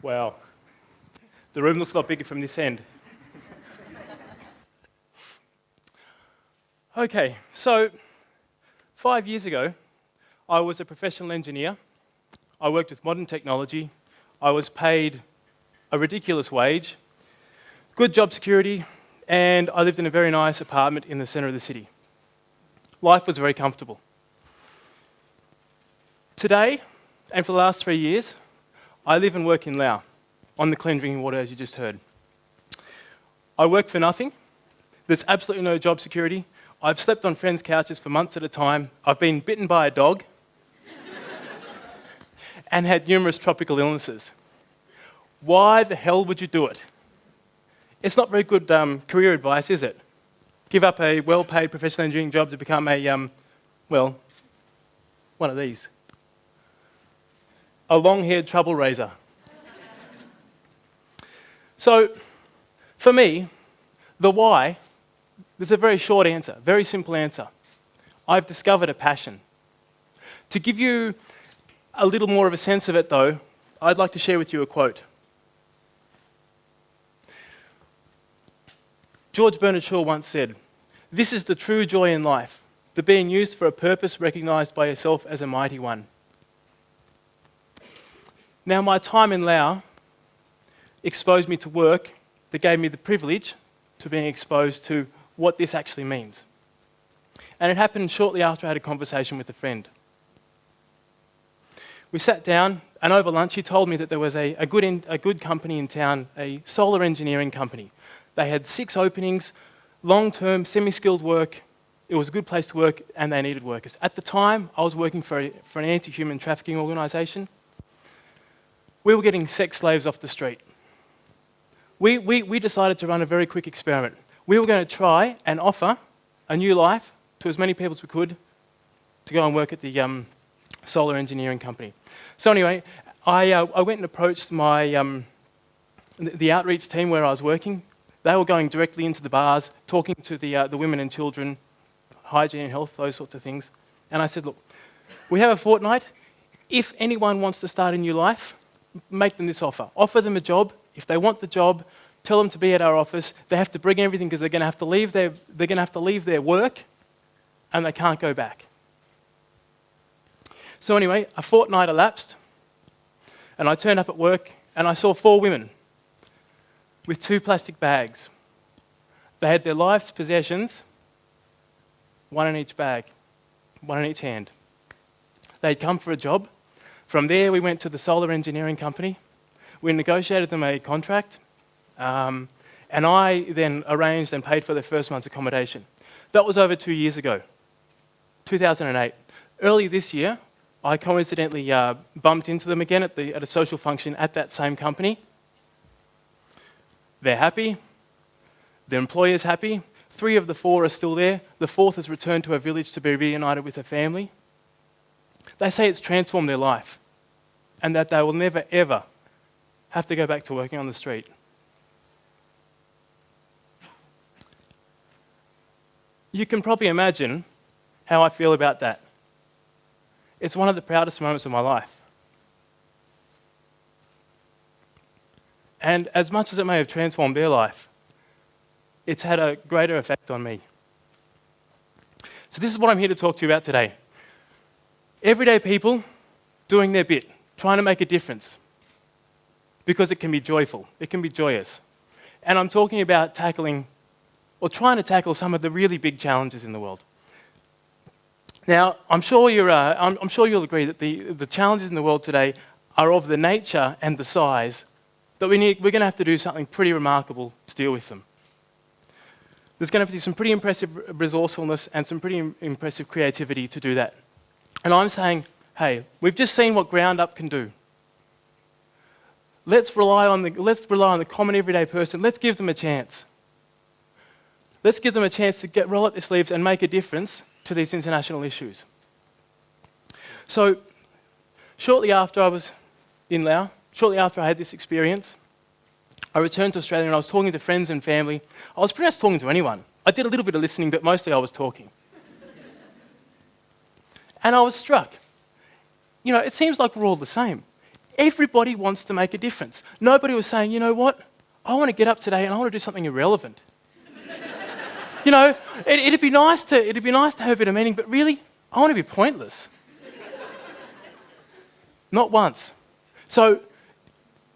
Wow. The room looks a lot bigger from this end. Okay, so 5 years ago, I was a professional engineer. I worked with modern technology. I was paid a ridiculous wage, good job security, and I lived in a very nice apartment in the centre of the city. Life was very comfortable. Today, and for the last 3 years, I live and work in Laos, on the clean drinking water, as you just heard. I work for nothing. There's absolutely no job security. I've slept on friends' couches for months at a time. I've been bitten by a dog and had numerous tropical illnesses. Why the hell would you do it? It's not very good career advice, is it? Give up a well-paid professional engineering job to become a, well, one of these. A long-haired trouble raiser. So, for me, the why, there's a very short answer, very simple answer. I've discovered a passion. To give you a little more of a sense of it, though, I'd like to share with you a quote. George Bernard Shaw once said, "This is the true joy in life, the being used for a purpose recognised by yourself as a mighty one." Now, my time in Laos exposed me to work that gave me the privilege to being exposed to what this actually means. And it happened shortly after I had a conversation with a friend. We sat down, and over lunch he told me that there was a good company in town, a solar engineering company. They had 6 openings, long-term, semi-skilled work. It was a good place to work, and they needed workers. At the time, I was working for an anti-human trafficking organisation. We were getting sex slaves off the street. We decided to run a very quick experiment. We were going to try and offer a new life to as many people as we could to go and work at the solar engineering company. So anyway, I went and approached the outreach team where I was working. They were going directly into the bars, talking to the women and children, hygiene and health, those sorts of things. And I said, look, we have a fortnight. If anyone wants to start a new life, make them this offer. Offer them a job. If they want the job, tell them to be at our office. They have to bring everything because they're going to have to leave their work, and they can't go back. So anyway, a fortnight elapsed, and I turned up at work, and I saw 4 women with 2 plastic bags. They had their life's possessions, 1 in each bag, 1 in each hand. They'd come for a job. From there, we went to the solar engineering company. We negotiated them a contract, and I then arranged and paid for their first month's accommodation. That was over 2 years ago, 2008. Early this year, I coincidentally bumped into them again at a social function at that same company. They're happy. The employer's happy. 3 of the 4 are still there. The 4th has returned to her village to be reunited with her family. They say it's transformed their life and that they will never, ever have to go back to working on the street. You can probably imagine how I feel about that. It's one of the proudest moments of my life. And as much as it may have transformed their life, it's had a greater effect on me. So this is what I'm here to talk to you about today. Everyday people doing their bit, trying to make a difference. Because it can be joyful, it can be joyous. And I'm talking about trying to tackle some of the really big challenges in the world. Now, I'm sure you'll agree that the challenges in the world today are of the nature and the size that we're going to have to do something pretty remarkable to deal with them. There's going to have to be some pretty impressive resourcefulness and some pretty impressive creativity to do that. And I'm saying, hey, we've just seen what ground up can do. Let's rely on the common everyday person. Let's give them a chance. Let's give them a chance to roll up their sleeves and make a difference to these international issues. So, shortly after I was in Laos, shortly after I had this experience, I returned to Australia and I was talking to friends and family. I was pretty much talking to anyone. I did a little bit of listening, but mostly I was talking. And I was struck. You know, it seems like we're all the same. Everybody wants to make a difference. Nobody was saying, you know what, I want to get up today and I want to do something irrelevant. You know, it'd be nice to have a bit of meaning, but really, I want to be pointless. Not once. So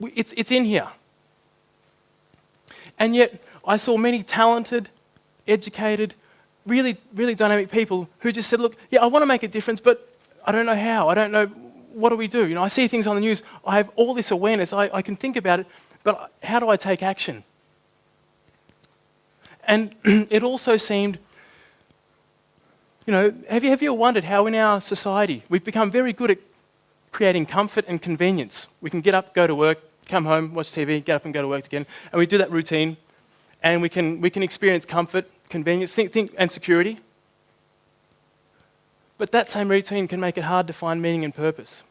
it's in here. And yet, I saw many talented, educated, really, really dynamic people who just said, look, yeah, I want to make a difference, but I don't know how. I don't know, what do we do? You know, I see things on the news. I have all this awareness. I can think about it, but how do I take action? And it also seemed, you know, have you ever wondered how in our society we've become very good at creating comfort and convenience? We can get up, go to work, come home, watch TV, get up and go to work again, and we do that routine, and we can experience comfort, convenience, think and security. But that same routine can make it hard to find meaning and purpose.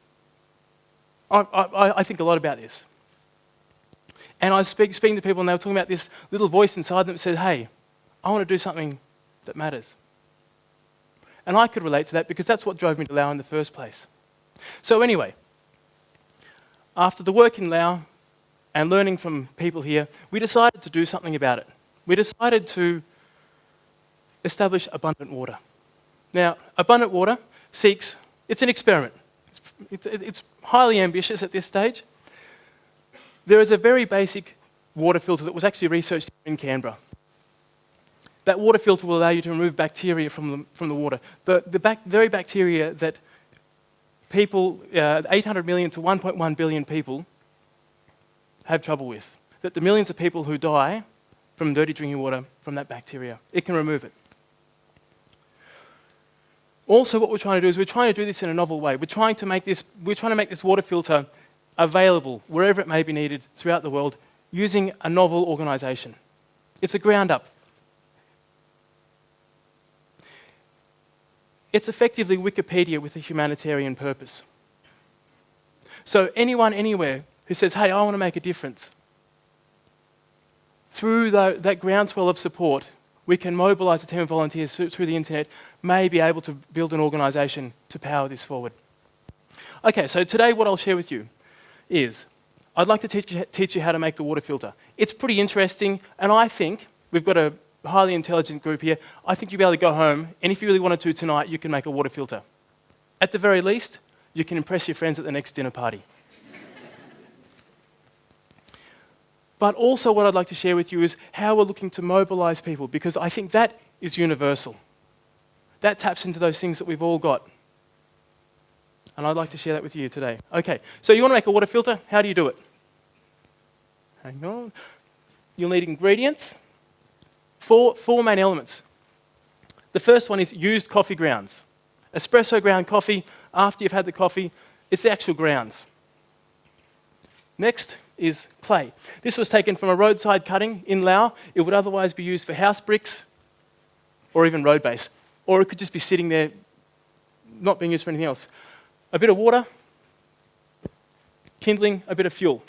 I think a lot about this. And I was speaking to people and they were talking about this little voice inside them that said, hey, I want to do something that matters. And I could relate to that because that's what drove me to Laos in the first place. So anyway, after the work in Laos and learning from people here, we decided to do something about it. We decided to establish abundant water. Now, abundant water it's an experiment. It's highly ambitious at this stage. There is a very basic water filter that was actually researched in Canberra. That water filter will allow you to remove bacteria from the water. The very bacteria that people, 800 million to 1.1 billion people, have trouble with. That the millions of people who die from dirty drinking water from that bacteria, it can remove it. Also, what we're trying to do is we're trying to do this in a novel way. We're trying to make this water filter available wherever it may be needed throughout the world using a novel organisation. It's a ground up. It's effectively Wikipedia with a humanitarian purpose. So anyone, anywhere who says, hey, I want to make a difference, through that groundswell of support, we can mobilise a team of volunteers through the internet, may be able to build an organisation to power this forward. Okay, so today what I'll share with you is, I'd like to teach you how to make the water filter. It's pretty interesting, and I think, we've got a highly intelligent group here, I think you'll be able to go home, and if you really wanted to tonight, you can make a water filter. At the very least, you can impress your friends at the next dinner party. But also what I'd like to share with you is how we're looking to mobilise people, because I think that is universal. That taps into those things that we've all got. And I'd like to share that with you today. Okay, so you want to make a water filter? How do you do it? Hang on. You'll need ingredients. Four main elements. The first one is used coffee grounds. Espresso ground coffee, after you've had the coffee, it's the actual grounds. Next is clay. This was taken from a roadside cutting in Laos. It would otherwise be used for house bricks or even road base. Or it could just be sitting there, not being used for anything else. A bit of water, kindling, a bit of fuel.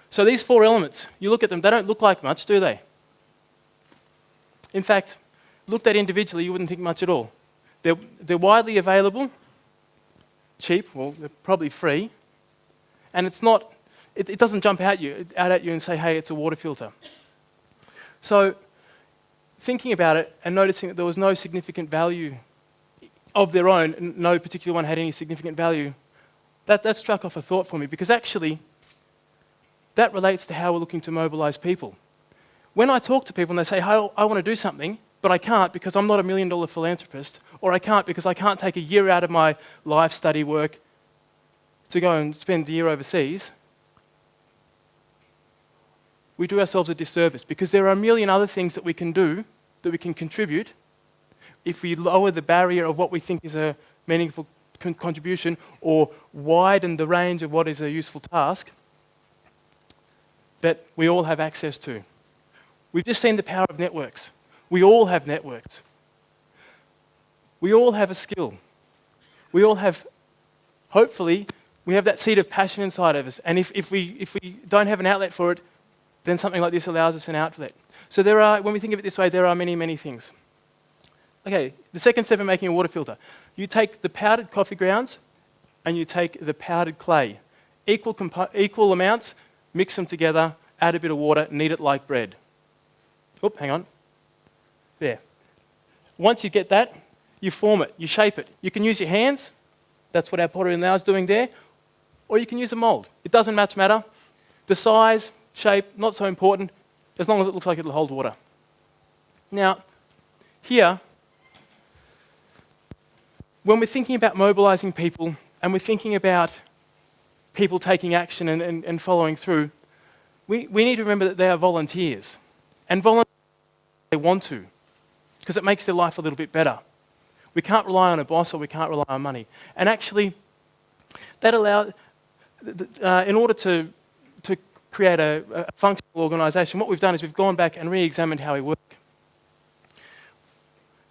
So these four elements, you look at them, they don't look like much, do they? In fact, looked at individually, you wouldn't think much at all. They're widely available, cheap, well, they're probably free, and it's not, it doesn't jump out at you and say, hey, it's a water filter. So, thinking about it and noticing that there was no significant value of their own, no particular one had any significant value, that struck off a thought for me, because actually, that relates to how we're looking to mobilise people. When I talk to people and they say, hey, I want to do something, but I can't because I'm not $1 million philanthropist, or I can't because I can't take a year out of my life study work to go and spend the year overseas, we do ourselves a disservice, because there are a million other things that we can do, that we can contribute, if we lower the barrier of what we think is a meaningful contribution, or widen the range of what is a useful task, that we all have access to. We've just seen the power of networks. We all have networks. We all have a skill. We all have, hopefully, we have that seed of passion inside of us. And if we don't have an outlet for it, then something like this allows us an outlet. So there are, when we think of it this way, there are many, many things. Okay, the second step in making a water filter. You take the powdered coffee grounds, and you take the powdered clay, equal amounts, mix them together, add a bit of water, knead it like bread. Oop, hang on. There. Once you get that, you form it, you shape it. You can use your hands, that's what our pottery in Laos is doing there, or you can use a mould. It doesn't much matter. The size, shape, not so important, as long as it looks like it'll hold water. Now, here, when we're thinking about mobilising people, and we're thinking about people taking action and following through, we need to remember that they are volunteers. And volunteers, they want to, because it makes their life a little bit better. We can't rely on a boss, or we can't rely on money. And actually, that allows, in order to create a functional organisation, what we've done is we've gone back and re-examined how we work.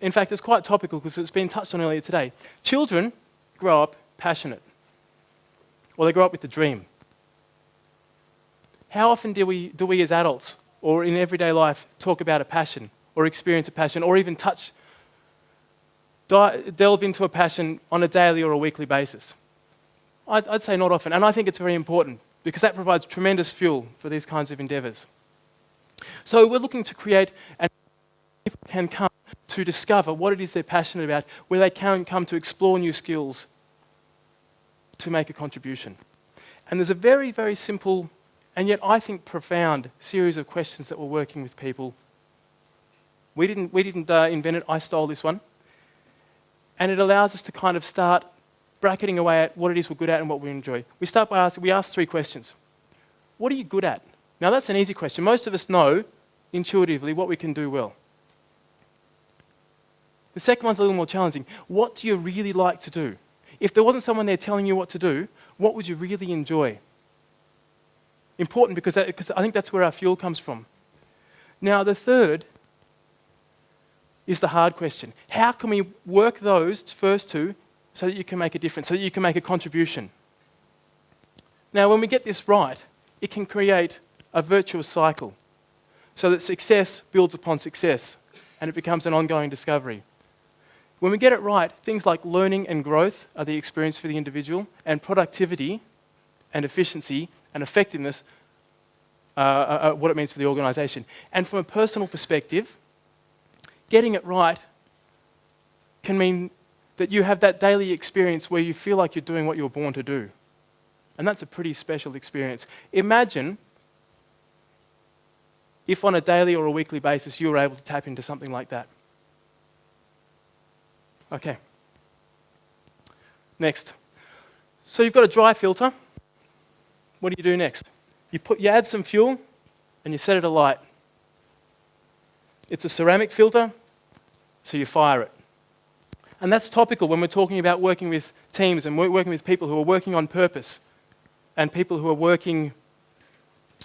In fact, it's quite topical because it's been touched on earlier today. Children grow up passionate, or they grow up with a dream. How often do we as adults, or in everyday life, talk about a passion, or experience a passion, or even delve into a passion on a daily or a weekly basis? I'd say not often, and I think it's very important because that provides tremendous fuel for these kinds of endeavours. So we're looking to create, and people can come to discover what it is they're passionate about, where they can come to explore new skills to make a contribution. And there's a very, very simple, and yet I think profound, series of questions that we're working with people. We didn't invent it, I stole this one. And it allows us to kind of start bracketing away at what it is we're good at and what we enjoy. We ask 3 questions. What are you good at? Now that's an easy question. Most of us know intuitively what we can do well. The second one's a little more challenging. What do you really like to do? If there wasn't someone there telling you what to do, what would you really enjoy? Important because I think that's where our fuel comes from. Now the third is the hard question. How can we work those first 2 so that you can make a difference, so that you can make a contribution? Now, when we get this right, it can create a virtuous cycle so that success builds upon success and it becomes an ongoing discovery. When we get it right, things like learning and growth are the experience for the individual, and productivity and efficiency and effectiveness are what it means for the organisation. And from a personal perspective, getting it right can mean that you have that daily experience where you feel like you're doing what you were born to do. And that's a pretty special experience. Imagine if on a daily or a weekly basis you were able to tap into something like that. Okay. Next. So you've got a dry filter. What do you do next? You add some fuel and you set it alight. It's a ceramic filter, so you fire it. And that's topical when we're talking about working with teams and working with people who are working on purpose and people who are working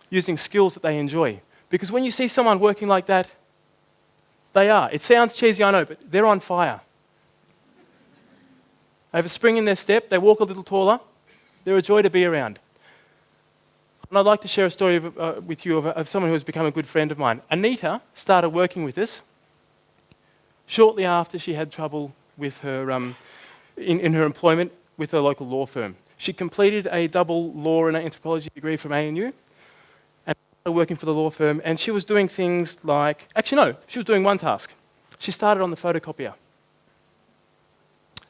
using skills that they enjoy. Because when you see someone working like that, they are. It sounds cheesy, I know, but they're on fire. They have a spring in their step, they walk a little taller, they're a joy to be around. And I'd like to share a story with you of someone who has become a good friend of mine. Anita started working with us shortly after she had trouble with her in her employment with a local law firm. She completed a double law and anthropology degree from ANU and started working for the law firm, and she was doing things like, actually no, she was doing one task. She started on the photocopier.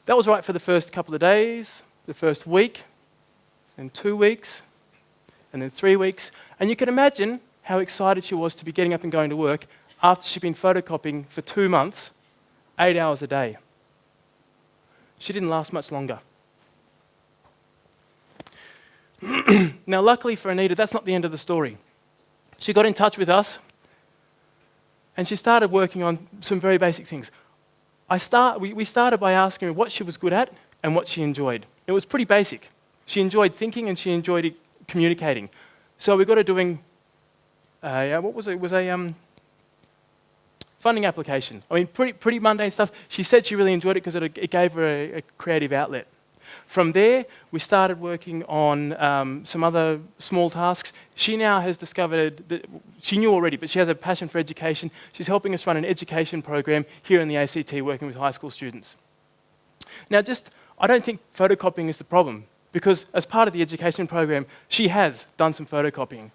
That was right for the first couple of days, the first week, and 2 weeks, and then 3 weeks. And you can imagine how excited she was to be getting up and going to work after she'd been photocopying for 2 months, 8 hours a day. She didn't last much longer. Now, luckily for Anita, that's not the end of the story. She got in touch with us, and she started working on some very basic things. We started by asking her what she was good at and what she enjoyed. It was pretty basic. She enjoyed thinking and she enjoyed communicating. So we got her doing, what was it? It was a funding application. I mean, pretty mundane stuff. She said she really enjoyed it because it gave her a creative outlet. From there, we started working on some other small tasks. She now has discovered that she knew already, but she has a passion for education. She's helping us run an education program here in the ACT, working with high school students. Now, I don't think photocopying is the problem. because as part of the education program, she has done some photocopying.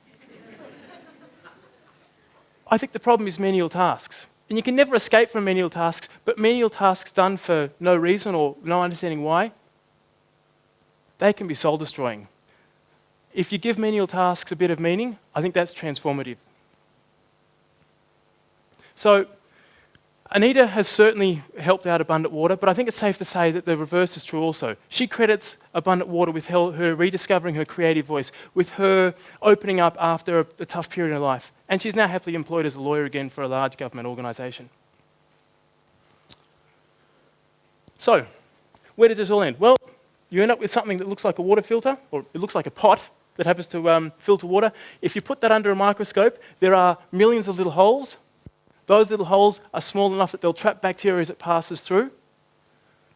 I think the problem is menial tasks. And you can never escape from menial tasks, but menial tasks done for no reason or no understanding why, they can be soul-destroying. If you give menial tasks a bit of meaning, I think that's transformative. So, Anita has certainly helped out Abundant Water, but I think it's safe to say that the reverse is true also. She credits Abundant Water with her rediscovering her creative voice, with her opening up after a tough period in her life. And she's now happily employed as a lawyer again for a large government organisation. So, where does this all end? Well, you end up with something that looks like a water filter, or it looks like a pot that happens to filter water. If you put that under a microscope, there are millions of little holes. Those little holes are small enough that they'll trap bacteria as it passes through.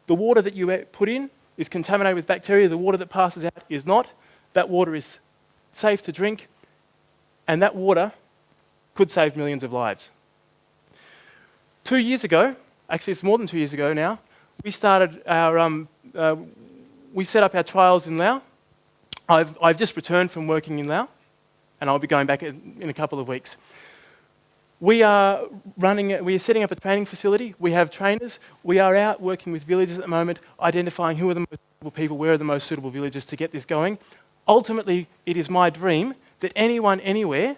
The water that you put in is contaminated with bacteria. The water that passes out is not. That water is safe to drink, and that water could save millions of lives. 2 years ago, actually it's more than 2 years ago now, we started we set up our trials in Laos. I've just returned from working in Laos, and I'll be going back in a couple of weeks. We are setting up a training facility. We have trainers. We are out working with villages at the moment, identifying who are the most suitable people, where are the most suitable villages to get this going. Ultimately, it is my dream that anyone, anywhere,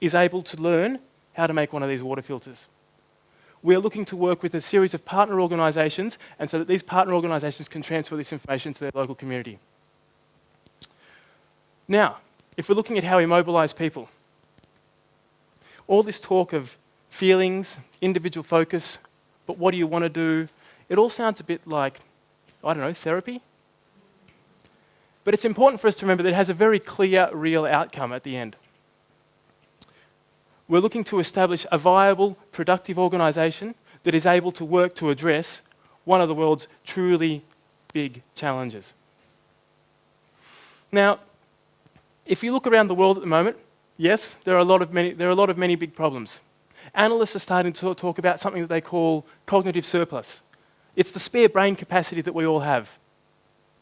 is able to learn how to make one of these water filters. We're looking to work with a series of partner organisations, and so that these partner organisations can transfer this information to their local community. Now, if we're looking at how we mobilise people, all this talk of feelings, individual focus, but what do you want to do? It all sounds a bit like, I don't know, therapy. But it's important for us to remember that it has a very clear, real outcome at the end. We're looking to establish a viable, productive organisation that is able to work to address one of the world's truly big challenges. Now, if you look around the world at the moment, yes, there are a lot of many big problems. Analysts are starting to talk about something that they call cognitive surplus. It's the spare brain capacity that we all have.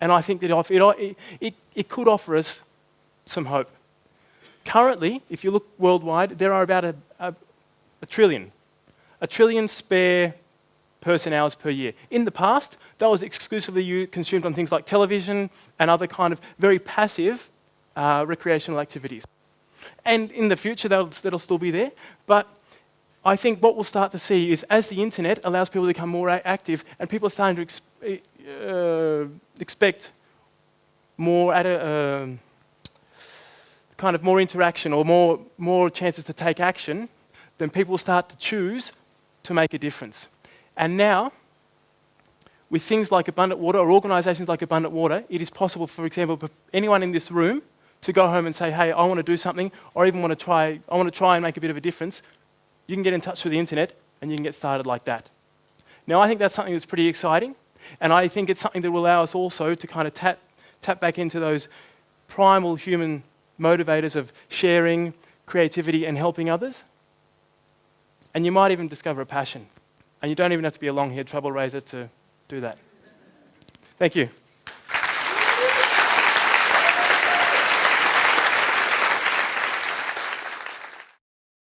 And I think that it could offer us some hope. Currently, if you look worldwide, there are about a trillion spare person hours per year. In the past, that was exclusively consumed on things like television and other kind of very passive recreational activities. And in the future, that'll still be there. But I think what we'll start to see is as the internet allows people to become more active and people are starting to expect more kind of more interaction or more chances to take action, then people will start to choose to make a difference. And now, with things like Abundant Water or organisations like Abundant Water, it is possible, for example, for anyone in this room to go home and say, hey, I want to do something, or even I want to try and make a bit of a difference. You can get in touch through the internet and you can get started like that. Now, I think that's something that's pretty exciting, and I think it's something that will allow us also to kind of tap back into those primal human motivators of sharing, creativity, and helping others. And you might even discover a passion. And you don't even have to be a long-haired trouble raiser to do that. Thank you.